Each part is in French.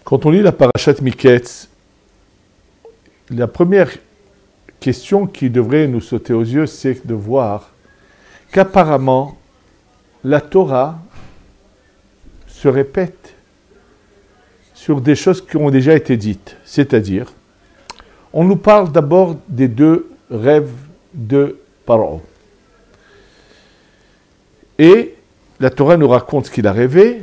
Quand on lit la parashat Miketz, la première question qui devrait nous sauter aux yeux, c'est de voir qu'apparemment, la Torah se répète sur des choses qui ont déjà été dites. C'est-à-dire, on nous parle d'abord des deux rêves de Paro. Et la Torah nous raconte ce qu'il a rêvé,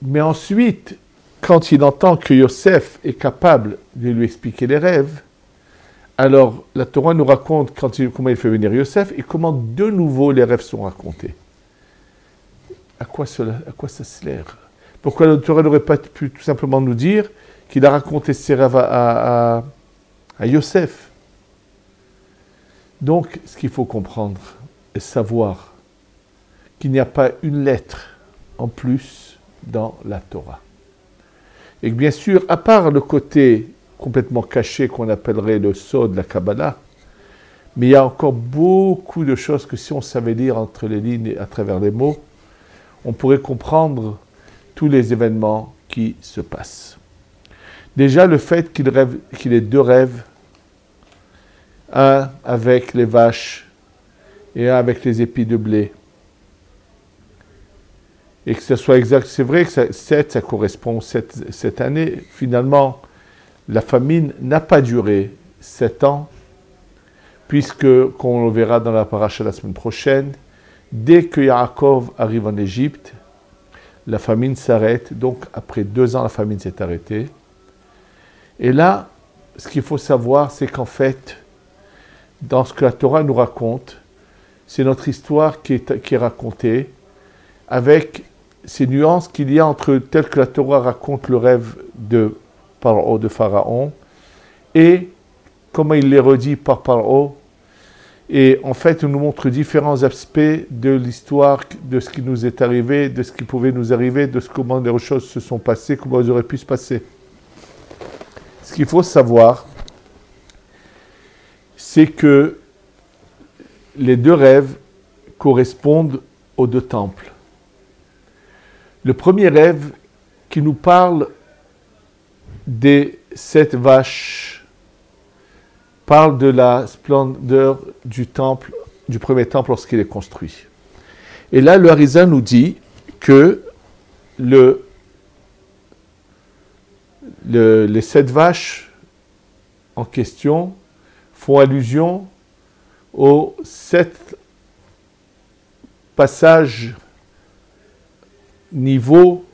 mais ensuite, quand il entend que Yosef est capable de lui expliquer les rêves, alors la Torah nous raconte comment il fait venir Yosef et comment de nouveau les rêves sont racontés. À quoi ça sert? Pourquoi la Torah n'aurait pas pu tout simplement nous dire qu'il a raconté ses rêves à Yosef? Donc, ce qu'il faut comprendre et savoir, qu'il n'y a pas une lettre en plus dans la Torah. Et que bien sûr, à part le côté complètement caché qu'on appellerait le sod de la Kabbalah, mais il y a encore beaucoup de choses que si on savait lire entre les lignes et à travers les mots, on pourrait comprendre tous les événements qui se passent. Déjà, le fait qu'il ait deux rêves, un avec les vaches et un avec les épis de blé, et que ce soit exact, c'est vrai que ça correspond cette année. Finalement, la famine n'a pas duré 7 ans, puisque, comme on le verra dans la paracha la semaine prochaine, dès que Yaakov arrive en Égypte, la famine s'arrête. Donc, après 2 ans, la famine s'est arrêtée. Et là, ce qu'il faut savoir, c'est qu'en fait, dans ce que la Torah nous raconte, c'est notre histoire qui est racontée avec ces nuances qu'il y a entre tel que la Torah raconte le rêve de Paro, de Pharaon, et comment il les redit par Paro. Et en fait, il nous montre différents aspects de l'histoire, de ce qui nous est arrivé, de ce qui pouvait nous arriver, de comment les choses se sont passées, comment elles auraient pu se passer. Ce qu'il faut savoir, c'est que les deux rêves correspondent aux 2 temples. Le premier rêve qui nous parle des 7 vaches parle de la splendeur du temple, du premier temple lorsqu'il est construit. Et là, le Harizan nous dit que les 7 vaches en question font allusion aux 7 passages niveaux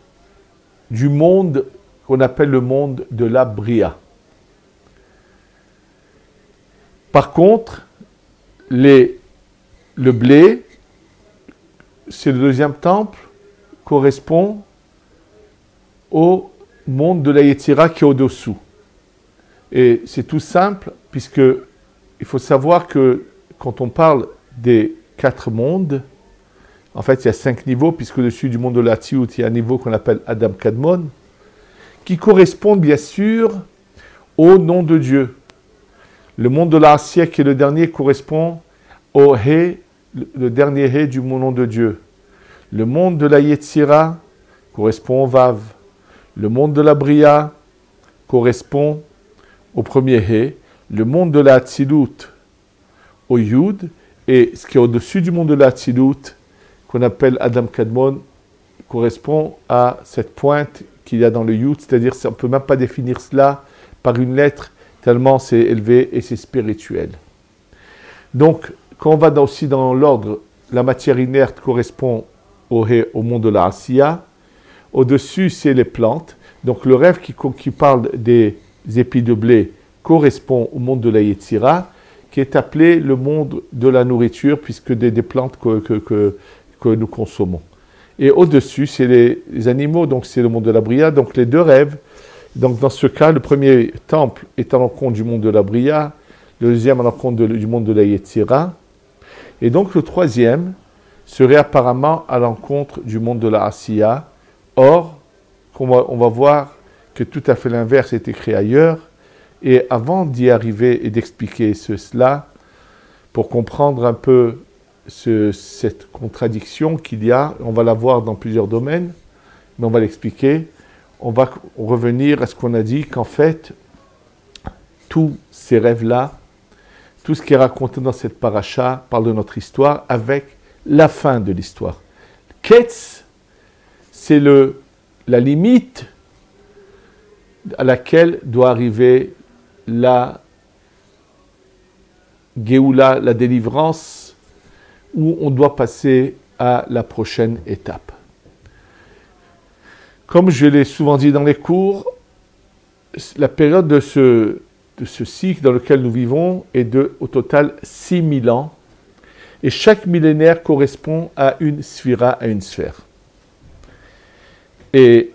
du monde qu'on appelle le monde de la Bria. Par contre, le blé, c'est le 2e temple, correspond au monde de la Yetzira qui est au-dessous. Et c'est tout simple, puisque il faut savoir que quand on parle des 4 mondes, en fait, il y a 5 niveaux, puisque au-dessus du monde de la Tziout, il y a un niveau qu'on appelle Adam Kadmon, qui correspondent bien sûr au nom de Dieu. Le monde de la Asiya, qui est le dernier, correspond au He, le dernier He du nom de Dieu. Le monde de la Yetzira correspond au Vav. Le monde de la Bria correspond au premier He. Le monde de la Hatzilut au Yud. Et ce qui est au-dessus du monde de la Hatzilut, qu'on appelle Adam Kadmon, correspond à cette pointe qu'il y a dans le Yud, c'est-à-dire qu'on ne peut même pas définir cela par une lettre, tellement c'est élevé et c'est spirituel. Donc, quand on va aussi dans l'ordre, la matière inerte correspond au monde de la Asiya, au-dessus c'est les plantes, donc le rêve qui parle des épis de blé correspond au monde de la Yetzira, qui est appelé le monde de la nourriture, puisque des plantes que nous consommons. Et au-dessus, c'est les animaux, donc c'est le monde de la Bria. Donc les 2 rêves, donc dans ce cas, le premier temple est à l'encontre du monde de la Bria, le deuxième à l'encontre du monde de la Yetzira, et donc le troisième serait apparemment à l'encontre du monde de la Asiya. Or, on va voir que tout à fait l'inverse est écrit ailleurs, et avant d'y arriver et d'expliquer cela, pour comprendre un peu cette contradiction qu'il y a, on va la voir dans plusieurs domaines, mais on va l'expliquer. on va revenir à ce qu'on a dit, qu'en fait, tous ces rêves-là, tout ce qui est raconté dans cette paracha parle de notre histoire avec la fin de l'histoire. Ketz, c'est la limite à laquelle doit arriver la Géoula, la délivrance, où on doit passer à la prochaine étape. Comme je l'ai souvent dit dans les cours, la période de ce cycle dans lequel nous vivons est au total 6000 ans, et chaque millénaire correspond à une sphira, à une sphère. Et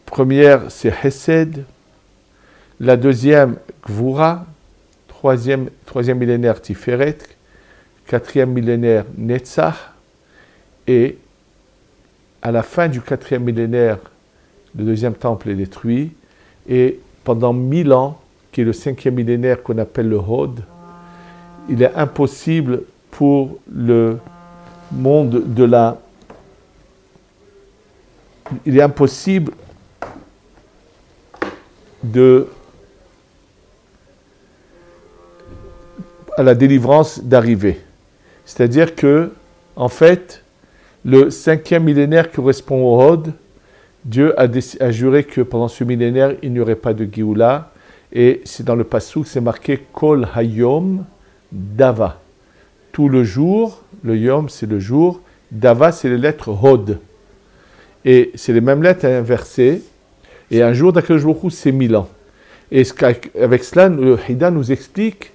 première, c'est Hesed, la deuxième, Gvura, troisième millénaire, Tiferet, quatrième millénaire, Netzach, et à la fin du quatrième millénaire, le deuxième temple est détruit, et pendant 1000 ans, qui est le cinquième millénaire qu'on appelle le Hod, il est impossible pour le monde il est impossible à la délivrance d'arriver. C'est-à-dire que, en fait, le cinquième millénaire correspond au Hod. Dieu a juré que pendant ce millénaire, il n'y aurait pas de Géoula. Et c'est dans le Passouk, c'est marqué Kol Hayom Dava. Tout le jour, le Yom c'est le jour, Dava c'est les lettres Hod. Et c'est les mêmes lettres inversées. Et un jour d'Akadosh Baruch Hu, c'est 1000 ans. Et avec cela, le Hida nous explique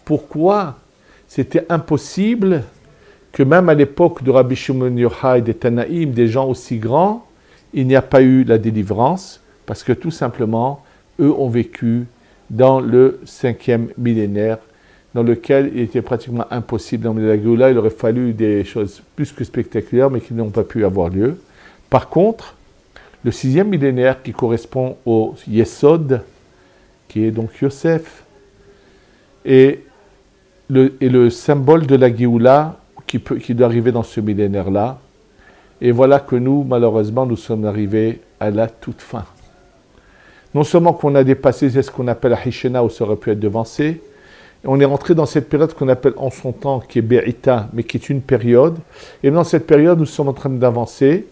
pourquoi c'était impossible que même à l'époque de Rabbi Shimon Yochai, des Tanaïm, des gens aussi grands, il n'y a pas eu la délivrance, parce que tout simplement, eux ont vécu dans le cinquième millénaire, dans lequel il était pratiquement impossible d'emmener la Géoula. Il aurait fallu des choses plus que spectaculaires, mais qui n'ont pas pu avoir lieu. Par contre, le sixième millénaire, qui correspond au Yesod, qui est donc Yosef, est le symbole de la Géoula qui doit arriver dans ce millénaire-là. Et voilà que nous, malheureusement, nous sommes arrivés à la toute fin. Non seulement qu'on a dépassé ce qu'on appelle la Hishena, où ça aurait pu être devancé, on est rentré dans cette période qu'on appelle en son temps, qui est Be'ita, mais qui est une période. Et dans cette période, nous sommes en train d'avancer.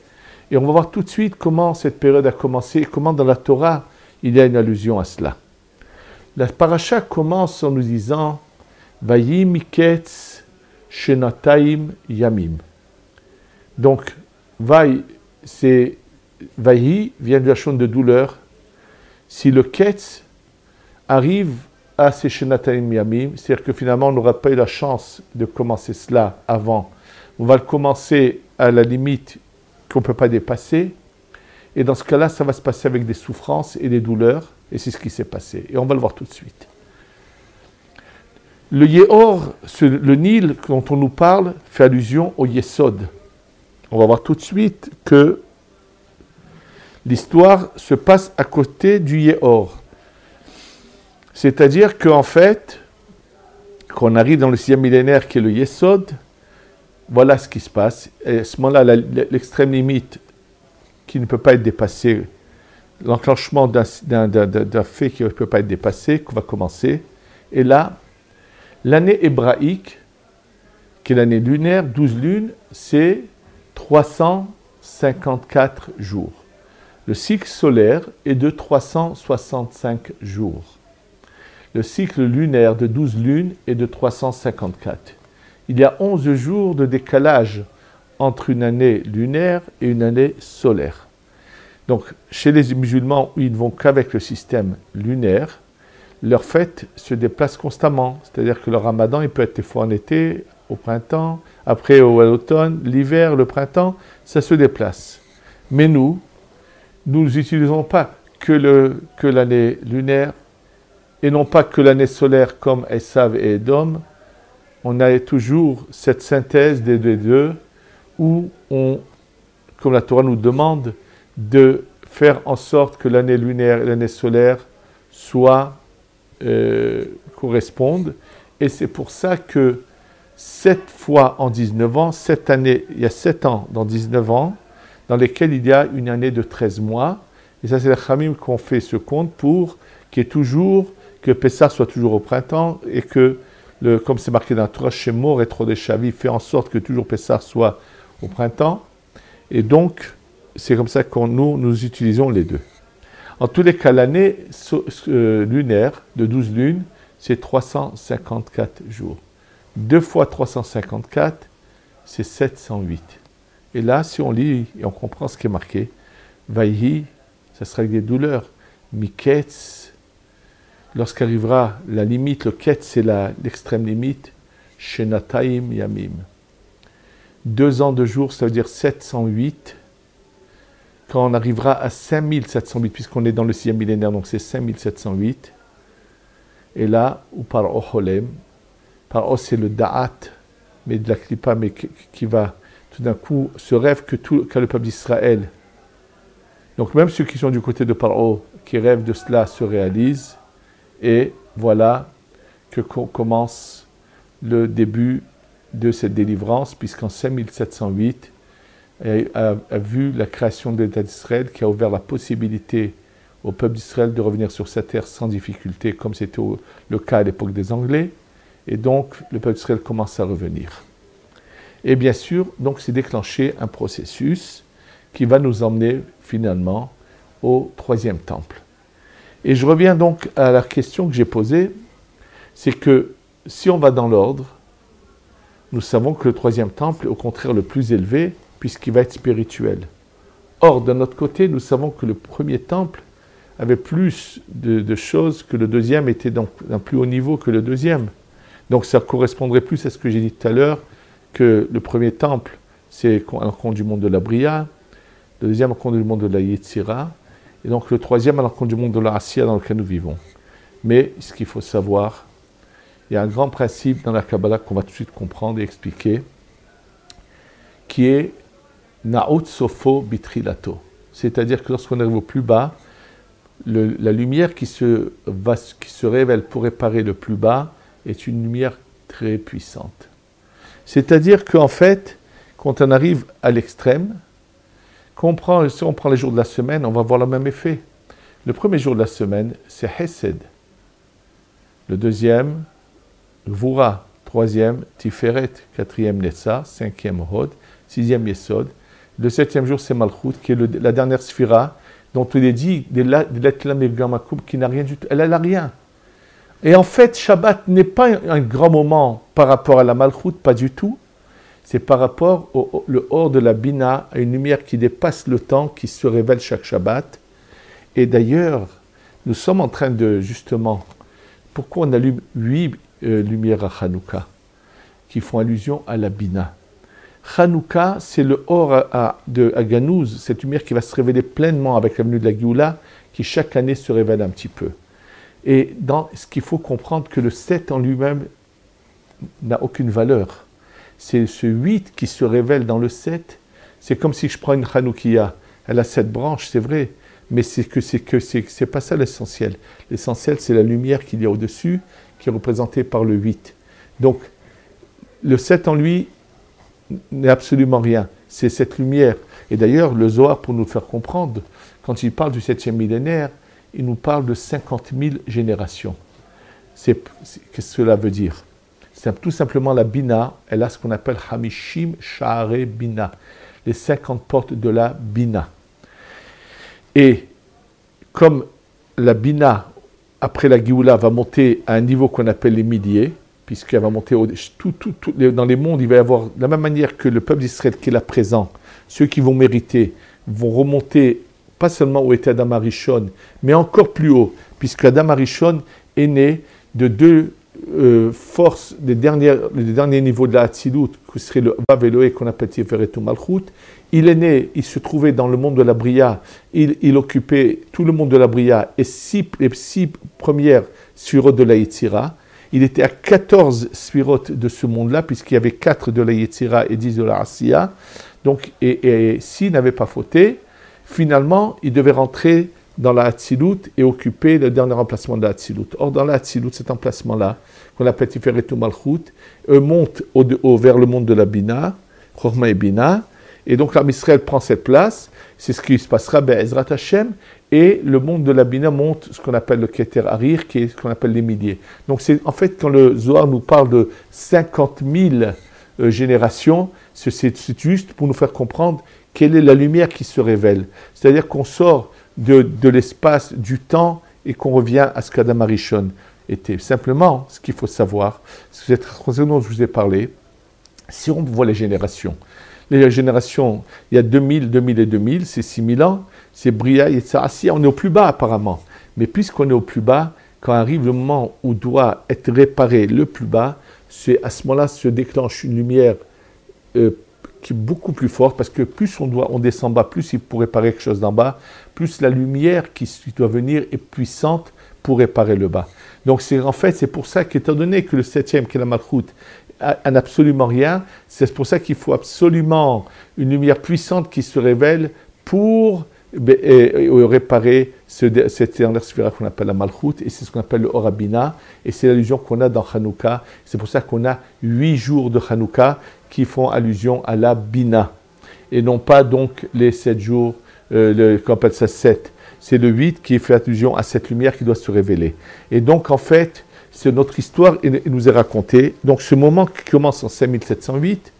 Et on va voir tout de suite comment cette période a commencé et comment dans la Torah, il y a une allusion à cela. La paracha commence en nous disant « Vayi miketz shenataim yamim ». Donc, Vayi vient de la chose de douleur. Si le ketz arrive à ces shenataim yamim, c'est-à-dire que finalement on n'aura pas eu la chance de commencer cela avant, on va le commencer à la limite qu'on ne peut pas dépasser, et dans ce cas-là, ça va se passer avec des souffrances et des douleurs, et c'est ce qui s'est passé. Et on va le voir tout de suite. Le Yehor, le Nil dont on nous parle, fait allusion au Yesod. On va voir tout de suite que l'histoire se passe à côté du Yehor. C'est-à-dire qu'en fait, quand on arrive dans le sixième millénaire qui est le Yesod, voilà ce qui se passe. Et à ce moment-là, l'extrême limite qui ne peut pas être dépassée, l'enclenchement d'un fait qui ne peut pas être dépassé, qu'on va commencer. Et là, l'année hébraïque, qui est l'année lunaire, 12 lunes, c'est 354 jours. Le cycle solaire est de 365 jours. Le cycle lunaire de 12 lunes est de 354. Il y a 11 jours de décalage entre une année lunaire et une année solaire. Donc, chez les musulmans, ils ne vont qu'avec le système lunaire, leur fête se déplace constamment. C'est-à-dire que le ramadan, il peut être des fois en été, au printemps, après à l'automne, l'hiver, le printemps, ça se déplace. Mais nous n'utilisons pas que l'année lunaire et non pas que l'année solaire comme Esav et Edom. On a toujours cette synthèse des deux où comme la Torah nous demande, de faire en sorte que l'année lunaire et l'année solaire correspondent. Et c'est pour ça que 7 fois en 19 ans, il y a 7 ans dans 19 ans, dans lesquels il y a une année de 13 mois, Et ça, c'est les Khamim qui ont fait ce compte pour que Pessah soit toujours au printemps et que, comme c'est marqué dans la Torah, Shemor et Trodeshavi fait en sorte que toujours Pessah soit au printemps. Et donc, c'est comme ça que nous utilisons les deux. En tous les cas, l'année lunaire de 12 lunes, c'est 354 jours. 2 fois 354, c'est 708. Et là, si on lit et on comprend ce qui est marqué, Vaïhi, ça sera avec des douleurs. Miketz, lorsqu'arrivera la limite, le ketz, c'est l'extrême limite, Shenataim Yamim. 2 ans de jours, ça veut dire 708. Quand on arrivera à 5708, puisqu'on est dans le 6e millénaire, donc c'est 5708. Et là, ou par Oholem, par O c'est le Da'at, mais de la Klippa, mais qui va tout d'un coup, ce rêve qu'a le peuple d'Israël. Donc même ceux qui sont du côté de Paro, qui rêvent de cela, se réalisent. Et voilà que commence le début de cette délivrance, puisqu'en 5708, a vu la création de l'État d'Israël, qui a ouvert la possibilité au peuple d'Israël de revenir sur sa terre sans difficulté, comme c'était le cas à l'époque des Anglais. Et donc, le peuple d'Israël commence à revenir. Et bien sûr, donc, c'est déclenché un processus qui va nous emmener finalement au 3e temple. Et je reviens donc à la question que j'ai posée, c'est que si on va dans l'ordre, nous savons que le 3e temple est au contraire le plus élevé, puisqu'il va être spirituel. Or, de notre côté, nous savons que le 1er temple avait plus de choses, que le 2e était d'un plus haut niveau que le 2e. Donc ça correspondrait plus à ce que j'ai dit tout à l'heure, que le 1er temple, c'est à l'encontre du monde de la Bria, le 2e à l'encontre du monde de la Yetzira, et donc le 3e à l'encontre du monde de la Asiya dans lequel nous vivons. Mais ce qu'il faut savoir, il y a un grand principe dans la Kabbalah qu'on va tout de suite comprendre et expliquer, qui est Na'ut Sofo Bitrilato. C'est-à-dire que lorsqu'on arrive au plus bas, la lumière qui se révèle pour réparer le plus bas est une lumière très puissante. C'est-à-dire qu'en fait, quand on arrive à l'extrême, si on prend les jours de la semaine, on va voir le même effet. Le 1er jour de la semaine, c'est Hesed. Le 2e, Gvura. 3e, Tiferet. 4e, Netza. 5e, Hod. 6e, Yesod. Le 7e jour, c'est Malchut, qui est la dernière Sphira, dont il est dit, de l'Etlam et Gamakoub, qui n'a rien du tout. Elle n'a rien. Et en fait, Shabbat n'est pas un grand moment par rapport à la Malchut, pas du tout. C'est par rapport le hors de la Bina, à une lumière qui dépasse le temps, qui se révèle chaque Shabbat. Et d'ailleurs, nous sommes en train de, justement, pourquoi on allume 8 lumières à Hanouka, qui font allusion à la Bina. Hanouka, c'est le hors de Ganouz, cette lumière qui va se révéler pleinement avec la venue de la Géoula, qui chaque année se révèle un petit peu. Et dans ce qu'il faut comprendre, que le 7 en lui-même n'a aucune valeur. C'est ce 8 qui se révèle dans le 7. C'est comme si je prends une Hanoukia. Elle a 7 branches, c'est vrai, mais c'est pas ça l'essentiel. L'essentiel, c'est la lumière qu'il y a au-dessus, qui est représentée par le 8. Donc, le 7 en lui n'est absolument rien. C'est cette lumière. Et d'ailleurs, le Zohar, pour nous le faire comprendre, quand il parle du 7e millénaire, il nous parle de 50 000 générations. Qu'est-ce que cela veut dire? C'est tout simplement la Bina, elle a ce qu'on appelle Hamishim Sha'are Bina, les 50 portes de la Bina. Et comme la Bina, après la Géoula, va monter à un niveau qu'on appelle les milliers, puisqu'elle va monter dans les mondes, il va y avoir, de la même manière que le peuple d'Israël qui est là présent, ceux qui vont mériter, vont remonter pas seulement où était Adam Arishon, mais encore plus haut, puisque Adam Arishon est né de 2 forces des derniers niveaux de la Hatzilut, qui serait le Vav Eloé, qu'on appelle Tiferet ou Malchut. Il est né, il se trouvait dans le monde de la Bria, il occupait tout le monde de la Bria et les 6 premières sphirotes de la Yetzira. Il était à 14 sphirotes de ce monde-là, puisqu'il y avait 4 de la Yetzira et 10 de la Asiya. Donc, et s'il n'avait pas fauté, finalement, il devait rentrer dans la Hatzilut et occuper le dernier emplacement de la Hatzilut. Or, dans la Hatzilut, cet emplacement-là, qu'on appelle Tiferet ou Malchut, monte vers le monde de la Bina, Chorma et Bina, et donc l'Am Israël prend cette place. c'est ce qui se passera, Be'ezrat Hashem, et le monde de la Bina monte ce qu'on appelle le Keter Harir, qui est ce qu'on appelle les milliers. Donc c'est en fait quand le Zohar nous parle de 50 000 générations, c'est juste pour nous faire comprendre quelle est la lumière qui se révèle. C'est-à-dire qu'on sort de l'espace, du temps, et qu'on revient à ce qu'Adam Arishon était. Simplement, ce qu'il faut savoir, c'est cette concept dont je vous ai parlé, si on voit les générations, il y a 2000, 2000 et 2000, c'est 6000 ans, c'est Bria et Tsarassia, on est au plus bas apparemment. Mais puisqu'on est au plus bas, quand arrive le moment où doit être réparé le plus bas, c'est à ce moment-là se déclenche une lumière qui est beaucoup plus forte, parce que plus on descend bas, plus il faut réparer quelque chose d'en bas, plus la lumière qui doit venir est puissante pour réparer le bas. Donc c'est pour ça qu'étant donné que le 7e, qui est la Malchut, n'a absolument rien, c'est pour ça qu'il faut absolument une lumière puissante qui se révèle pour réparer cette dernière sphère qu'on appelle la Malchut, et c'est ce qu'on appelle le Horabina, et c'est l'allusion qu'on a dans Hanouka. C'est pour ça qu'on a 8 jours de Hanouka qui font allusion à la Bina, et non pas donc les 7 jours, qu'on appelle ça 7. C'est le 8 qui fait allusion à cette lumière qui doit se révéler. Et donc en fait, c'est notre histoire et nous est racontée. Donc ce moment qui commence en 5708,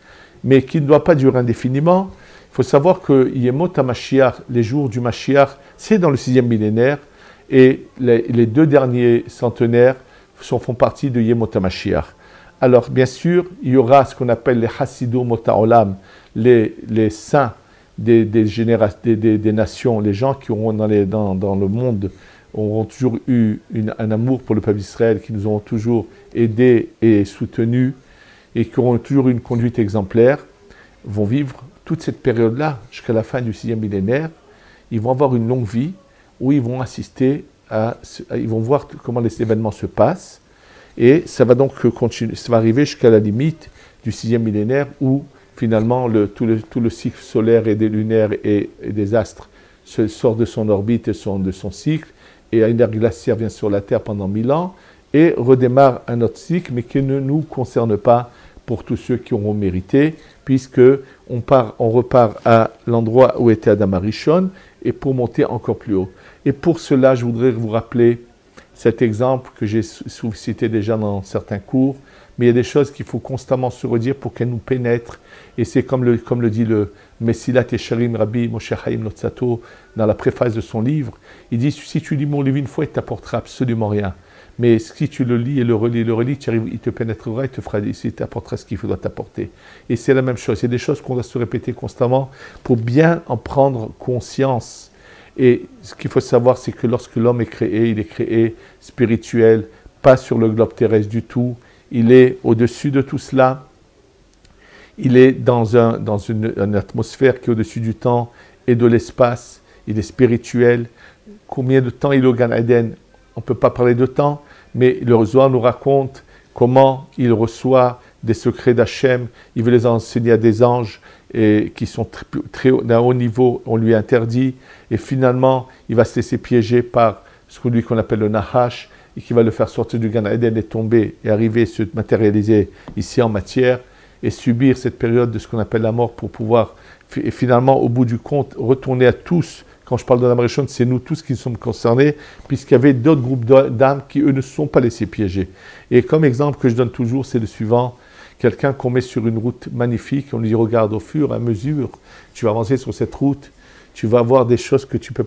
mais qui ne doit pas durer indéfiniment. Il faut savoir que Yemot HaMashiach, les jours du Mashiach, c'est dans le 6e millénaire, et les 2 derniers centenaires font partie de Yemot HaMashiach. Alors bien sûr, il y aura ce qu'on appelle les Hasidou Mota Olam, les saints des nations, les gens qui auront dans le monde, auront toujours eu un amour pour le peuple d'Israël, qui nous auront toujours aidés et soutenus, et qui auront toujours une conduite exemplaire, vont vivre toute cette période-là, jusqu'à la fin du 6e millénaire. Ils vont avoir une longue vie, où ils vont assister ils vont voir comment les événements se passent, et ça va donc continuer, ça va arriver jusqu'à la limite du 6e millénaire, où finalement tout le cycle solaire et des lunaires et des astres sort de son orbite et de son cycle, et une ère glaciaire vient sur la Terre pendant 1000 ans, et redémarre un autre cycle, mais qui ne nous concerne pas pour tous ceux qui auront mérité, puisque on repart à l'endroit où était Adam Arishon, et pour monter encore plus haut. Et pour cela, je voudrais vous rappeler cet exemple que j'ai cité déjà dans certains cours, mais il y a des choses qu'il faut constamment se redire pour qu'elles nous pénètrent, et c'est comme le dit le Messilat Yesharim Rabbi Moshe Chaim Lotzato dans la préface de son livre. Il dit, si tu lis mon livre une fois, il ne t'apportera absolument rien. Mais si tu le lis et le relis, il te pénétrera, il t'apportera ce qu'il doit t'apporter. Et c'est la même chose. Il y a des choses qu'on doit se répéter constamment pour bien en prendre conscience. Et ce qu'il faut savoir, c'est que lorsque l'homme est créé, il est créé spirituel, pas sur le globe terrestre du tout. Il est au-dessus de tout cela. Il est dans une atmosphère qui est au-dessus du temps et de l'espace. Il est spirituel. Combien de temps il est au Gan Eden? On ne peut pas parler de temps, mais le Zohar nous raconte comment il reçoit des secrets d'Hachem. Il veut les enseigner à des anges et qui sont d'un haut niveau, on lui interdit. Et finalement, il va se laisser piéger par ce qu'on appelle le Nahash, et qui va le faire sortir du Gan Eden et tomber, et arriver, se matérialiser ici en matière, et subir cette période de ce qu'on appelle la mort pour pouvoir, et finalement, au bout du compte, retourner à tous. Quand je parle de l'Amrishon, c'est nous tous qui sommes concernés, puisqu'il y avait d'autres groupes d'âmes qui, eux, ne se sont pas laissés piéger. Et comme exemple que je donne toujours, c'est le suivant. Quelqu'un qu'on met sur une route magnifique, on lui dit, regarde, au fur et à mesure, tu vas avancer sur cette route, tu vas voir des choses que tu peux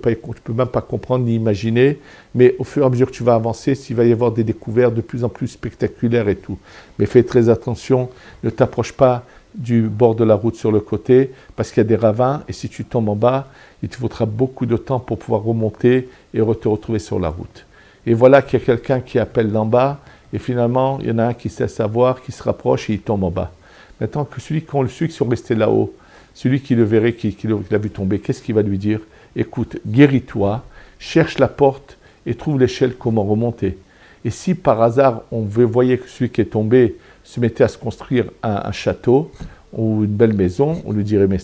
même pas comprendre ni imaginer, mais au fur et à mesure que tu vas avancer, il va y avoir des découvertes de plus en plus spectaculaires et tout. Mais fais très attention, ne t'approche pas du bord de la route sur le côté, parce qu'il y a des ravins, et si tu tombes en bas, il te faudra beaucoup de temps pour pouvoir remonter et te retrouver sur la route. Et voilà qu'il y a quelqu'un qui appelle d'en bas, et finalement, il y en a un qui sait savoir, qui se rapproche et il tombe en bas. Maintenant, que celui qui sont restés là-haut, celui qui le verrait, qui l'a vu tomber, qu'est-ce qu'il va lui dire? Écoute, guéris-toi, cherche la porte et trouve l'échelle comment remonter. Et si par hasard, voyait que celui qui est tombé se mettait à se construire un château ou une belle maison, on lui dirait, mais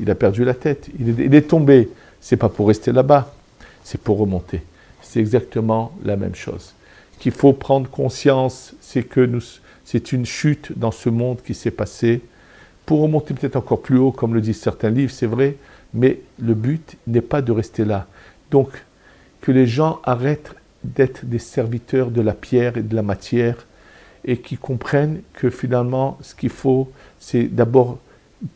il a perdu la tête, il est tombé. C'est pas pour rester là-bas, c'est pour remonter. C'est exactement la même chose. Qu'il faut prendre conscience, c'est que c'est une chute dans ce monde qui s'est passée. Pour remonter peut-être encore plus haut, comme le disent certains livres, c'est vrai, Mais le but n'est pas de rester là. Donc, que les gens arrêtent d'être des serviteurs de la pierre et de la matière et qui comprennent que finalement, ce qu'il faut, c'est d'abord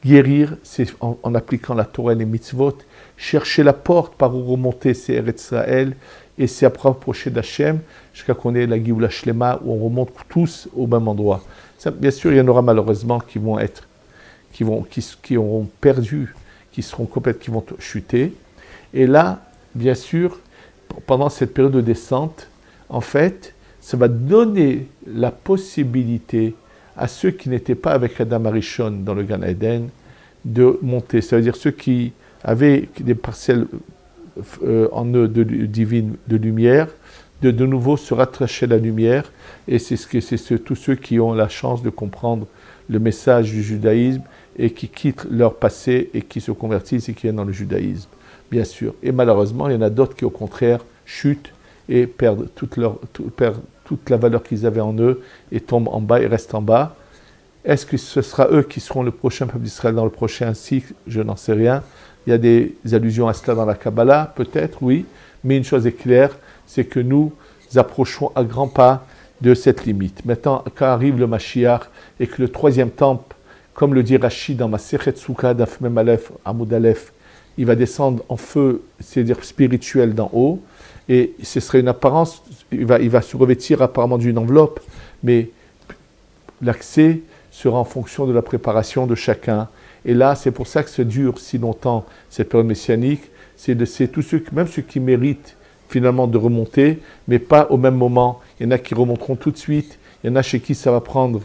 guérir, c'est en appliquant la Torah et les mitzvot, chercher la porte par où remonter, c'est Eretz Israël, et c'est à rapprocher d'Hachem, jusqu'à qu'on ait la Géoula Shlema, où on remonte tous au même endroit. Ça, bien sûr, il y en aura malheureusement qui auront perdu, qui vont chuter. Et là, bien sûr, pendant cette période de descente, en fait, ça va donner la possibilité à ceux qui n'étaient pas avec Adam Arishon dans le Gan Eden de monter. Ça veut dire ceux qui avaient des parcelles en eux divines de lumière, de nouveau se rattacher à la lumière. Et c'est tous ceux qui ont la chance de comprendre le message du judaïsme et qui quittent leur passé et qui se convertissent et qui viennent dans le judaïsme, bien sûr. Et malheureusement, il y en a d'autres qui, au contraire, chutent et perdent toute la valeur qu'ils avaient en eux et tombent en bas et restent en bas. Est-ce que ce sera eux qui seront le prochain peuple d'Israël dans le prochain cycle? Je n'en sais rien. Il y a des allusions à cela dans la Kabbalah, peut-être, oui. Mais une chose est claire, c'est que nous approchons à grands pas de cette limite. Maintenant, quand arrive le Mashiach et que le troisième temple, comme le dit Rashi dans Masechet Sukkah, Daf Mem Aleph, Amud Aleph, il va descendre en feu, c'est-à-dire spirituel d'en haut, et ce serait une apparence, il va se revêtir apparemment d'une enveloppe, mais l'accès sera en fonction de la préparation de chacun. Et là, c'est pour ça que ça dure si longtemps, cette période messianique, c'est tous ceux, même ceux qui méritent finalement de remonter, mais pas au même moment. Il y en a qui remonteront tout de suite, il y en a chez qui ça va prendre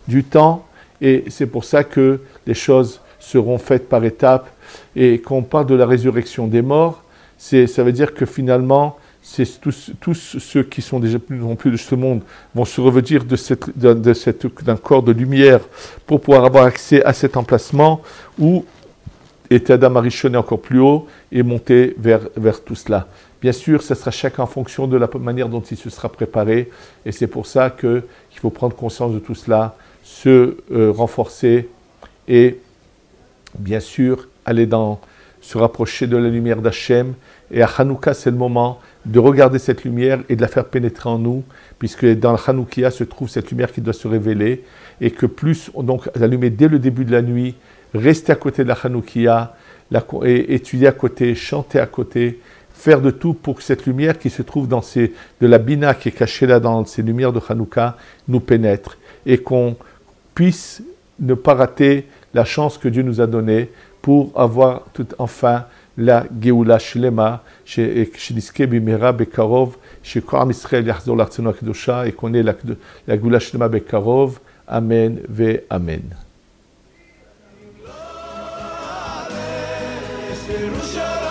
du temps, et c'est pour ça que les choses seront faites par étapes. Et quand on parle de la résurrection des morts, ça veut dire que finalement, tous ceux qui sont déjà non plus de ce monde vont se revêtir d'un corps de lumière pour pouvoir avoir accès à cet emplacement où était Adam Arishon encore plus haut et monter vers tout cela. Bien sûr, ça sera chacun en fonction de la manière dont il se sera préparé, et c'est pour ça qu'il faut prendre conscience de tout cela, se renforcer et bien sûr se rapprocher de la lumière d'Hachem. Et à Hanouka, c'est le moment de regarder cette lumière et de la faire pénétrer en nous, puisque dans la Hanoukia se trouve cette lumière qui doit se révéler, et que plus, donc, l'allumer dès le début de la nuit, rester à côté de la Hanoukia, étudier à côté, chanter à côté, faire de tout pour que cette lumière qui se trouve de la Bina qui est cachée là dans ces lumières de Hanouka nous pénètre, et qu'on puisse ne pas rater la chance que Dieu nous a donnée pour avoir enfin la Géoula Shlema, chez Bimera Bekarov, chez Koram Israël Yachzor l'Artzeno Kedosha, et qu'on ait la Géoula Shlema Bekarov. Amen ve Amen. Yerushalayim